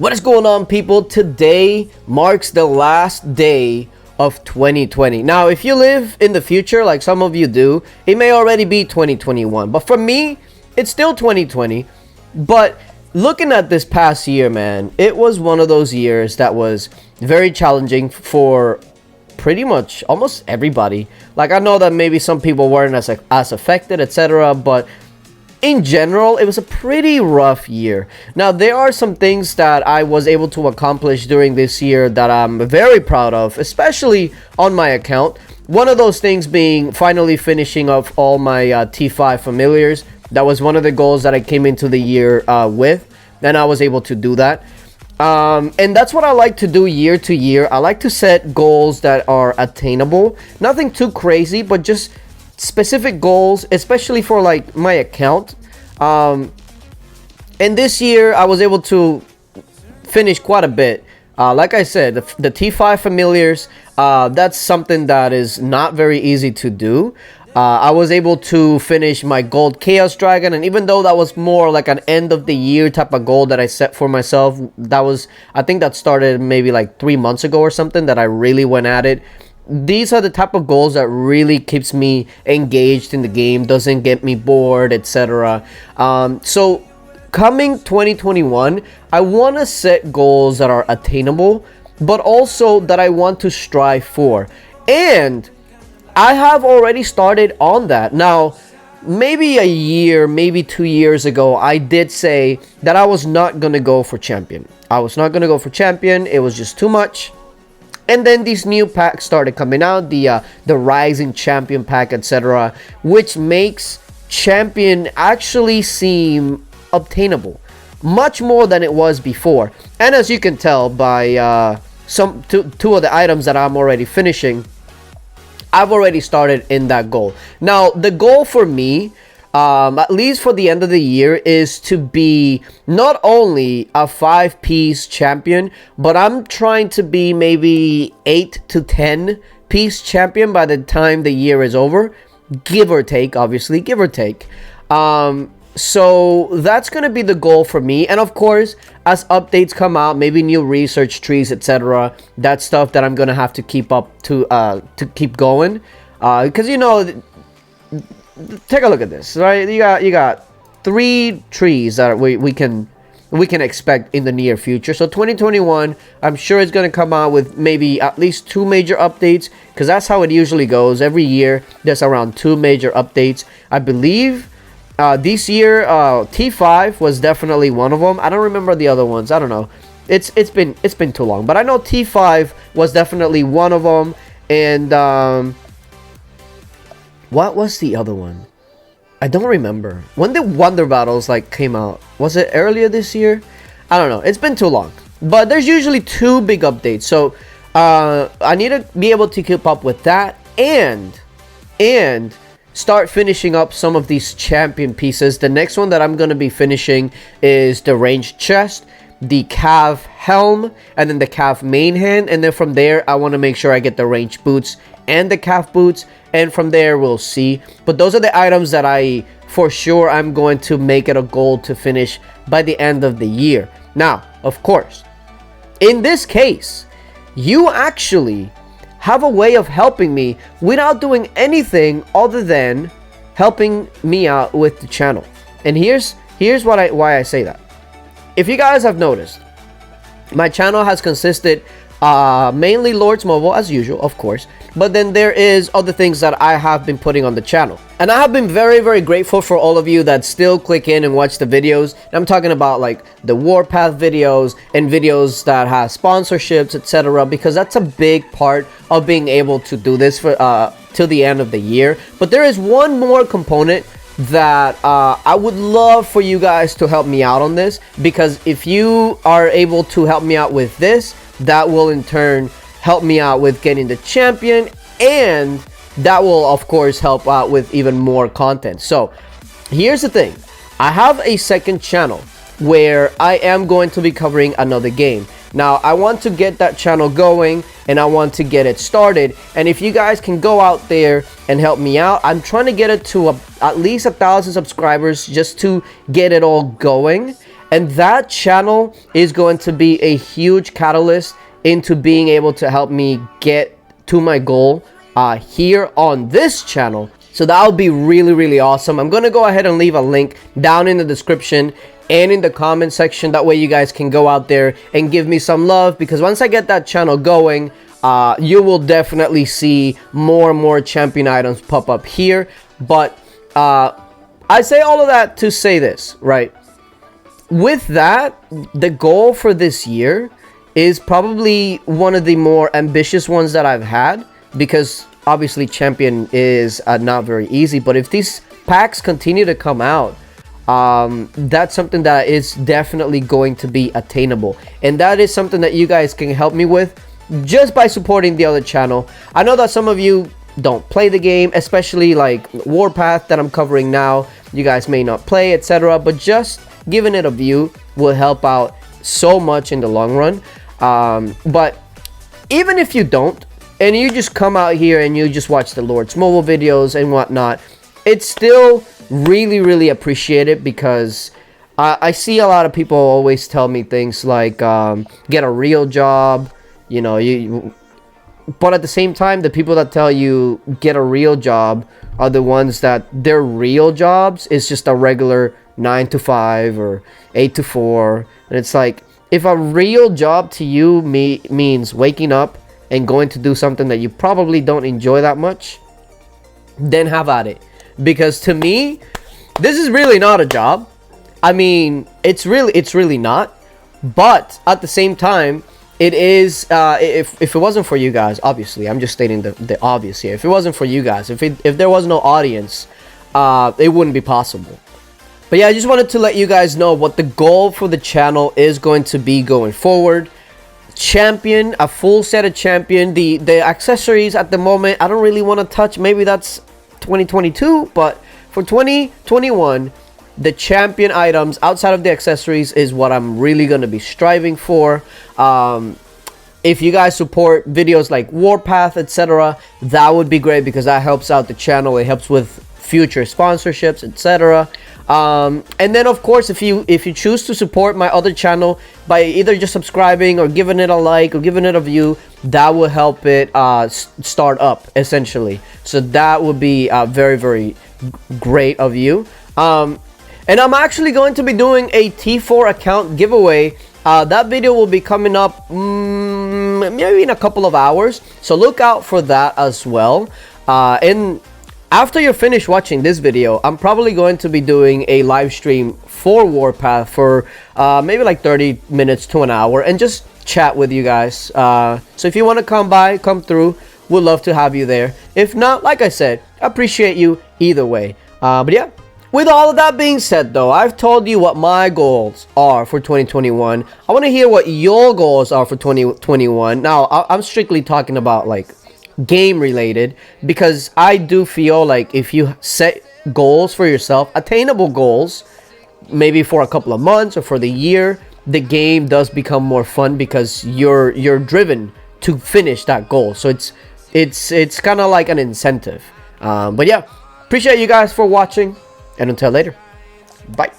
What is going on, people? Today marks the last day of 2020. Now, if you live in the future, like some of you do, it may already be 2021. But for me, it's still 2020. But looking at this past year, man, it was one of those years that was very challenging for pretty much almost everybody. Like, I know that maybe some people weren't as affected, etc., but in general, it was a pretty rough year. Now, there are some things that I was able to accomplish during this year that I'm very proud of, especially on my account. One of those things being finally finishing off all my T5 familiars. That was one of the goals that I came into the year with, and I was able to do that. And that's what I like to do year to year. I like to set goals that are attainable. Nothing too crazy, but just specific goals, especially for like my account. And this year I was able to finish quite a bit. Like I said, the T5 familiars, that's something that is not very easy to do. I was able to finish my gold chaos dragon, and even though that was more like an end of the year type of goal that I set for myself, I think that started maybe like 3 months ago or something, that I really went at it. These are the type of goals that really keeps me engaged in the game, doesn't get me bored, etc. So coming 2021, I want to set goals that are attainable, but also that I want to strive for. And I have already started on that. Now, maybe a year, maybe 2 years ago, I did say that I was not going to go for champion. I was not going to go for champion. It was just too much. And then these new packs started coming out, the Rising Champion pack, etc., which makes champion actually seem obtainable, much more than it was before. And as you can tell by two of the items that I'm already finishing, I've already started in that goal. Now, the goal for me, at least for the end of the year, is to be not only a 5-piece champion, but I'm trying to be maybe 8 to 10-piece champion by the time the year is over, give or take, obviously, give or take. So that's going to be the goal for me. And of course, as updates come out, maybe new research trees, etc., that's stuff that I'm going to have to keep up to keep going. Because, you know, take a look at this, right? You got 3 trees that we can expect in the near future. So 2021, I'm sure it's going to come out with maybe at least 2 major updates, because that's how it usually goes. Every year there's around 2 major updates, I believe. This year, T5 was definitely one of them. I don't remember the other ones. I don't know. It's been too long, but I know T5 was definitely one of them. And what was the other one? I don't remember. When did Wonder Battles like came out? Was it earlier this year? I don't know. It's been too long. But there's usually 2 big updates. So I need to be able to keep up with that and start finishing up some of these champion pieces. The next one that I'm going to be finishing is the ranged chest, the calf helm, and then the calf main hand. And then from there, I want to make sure I get the ranged boots and the calf boots. And from there, we'll see. But those are the items that for sure, I'm going to make it a goal to finish by the end of the year. Now, of course, in this case, you actually have a way of helping me without doing anything other than helping me out with the channel. And here's why I say that. If you guys have noticed, my channel has consisted mainly Lords Mobile, as usual, of course, but then there is other things that I have been putting on the channel. And I have been very, very grateful for all of you that still click in and watch the videos. I'm talking about like the Warpath videos and videos that have sponsorships, etc., because that's a big part of being able to do this for till the end of the year. But there is one more component that I would love for you guys to help me out on this, because if you are able to help me out with this, that will in turn help me out with getting the champion, and that will of course help out with even more content. So here's the thing, I have a second channel where I am going to be covering another game. Now, I want to get that channel going and I want to get it started. And if you guys can go out there and help me out, I'm trying to get it to at least 1,000 subscribers just to get it all going. And that channel is going to be a huge catalyst into being able to help me get to my goal here on this channel. So that would be really, really awesome. I'm going to go ahead and leave a link down in the description and in the comment section. That way you guys can go out there and give me some love, because once I get that channel going, you will definitely see more and more champion items pop up here. But I say all of that to say this, right? With that, the goal for this year is probably one of the more ambitious ones that I've had, because obviously champion is not very easy. But if these packs continue to come out, that's something that is definitely going to be attainable, and that is something that you guys can help me with just by supporting the other channel. I know that some of you don't play the game, especially like Warpath that I'm covering now. You guys may not play, etc., but just giving it a view will help out so much in the long run. But even if you don't, and you just come out here and you just watch the Lord's mobile videos and whatnot, it's still really, really appreciated, because I see a lot of people always tell me things like get a real job, you know, but at the same time, the people that tell you get a real job are the ones that their real jobs is just a regular 9 to 5 or 8 to 4. And it's like, if a real job to you means waking up and going to do something that you probably don't enjoy that much, then have at it. Because to me, this is really not a job. I mean, it's really not. But at the same time, it is. If it wasn't for you guys, obviously, I'm just stating the obvious here. If it wasn't for you guys, if there was no audience, it wouldn't be possible. But yeah, I just wanted to let you guys know what the goal for the channel is going to be going forward. Champion, a full set of champion. The accessories at the moment, I don't really want to touch. Maybe that's 2022, but for 2021, the champion items outside of the accessories is what I'm really going to be striving for. If you guys support videos like Warpath, etc., that would be great, because that helps out the channel. It helps with future sponsorships, etc. And then of course, if you choose to support my other channel by either just subscribing or giving it a like or giving it a view, that will help it start up, essentially. So that would be very, very great of you. And I'm actually going to be doing a T4 account giveaway. That video will be coming up maybe in a couple of hours, so look out for that as well. And after you're finished watching this video, I'm probably going to be doing a live stream for Warpath for maybe like 30 minutes to an hour, and just chat with you guys. So if you want to come by, come through, we'd love to have you there. If not, like I said, I appreciate you either way. But yeah, with all of that being said though, I've told you what my goals are for 2021. I want to hear what your goals are for 2021. Now, I'm strictly talking about like game related, because I do feel like if you set goals for yourself, attainable goals, maybe for a couple of months or for the year, the game does become more fun, because you're driven to finish that goal. So it's kind of like an incentive. But yeah, appreciate you guys for watching, and until later, bye.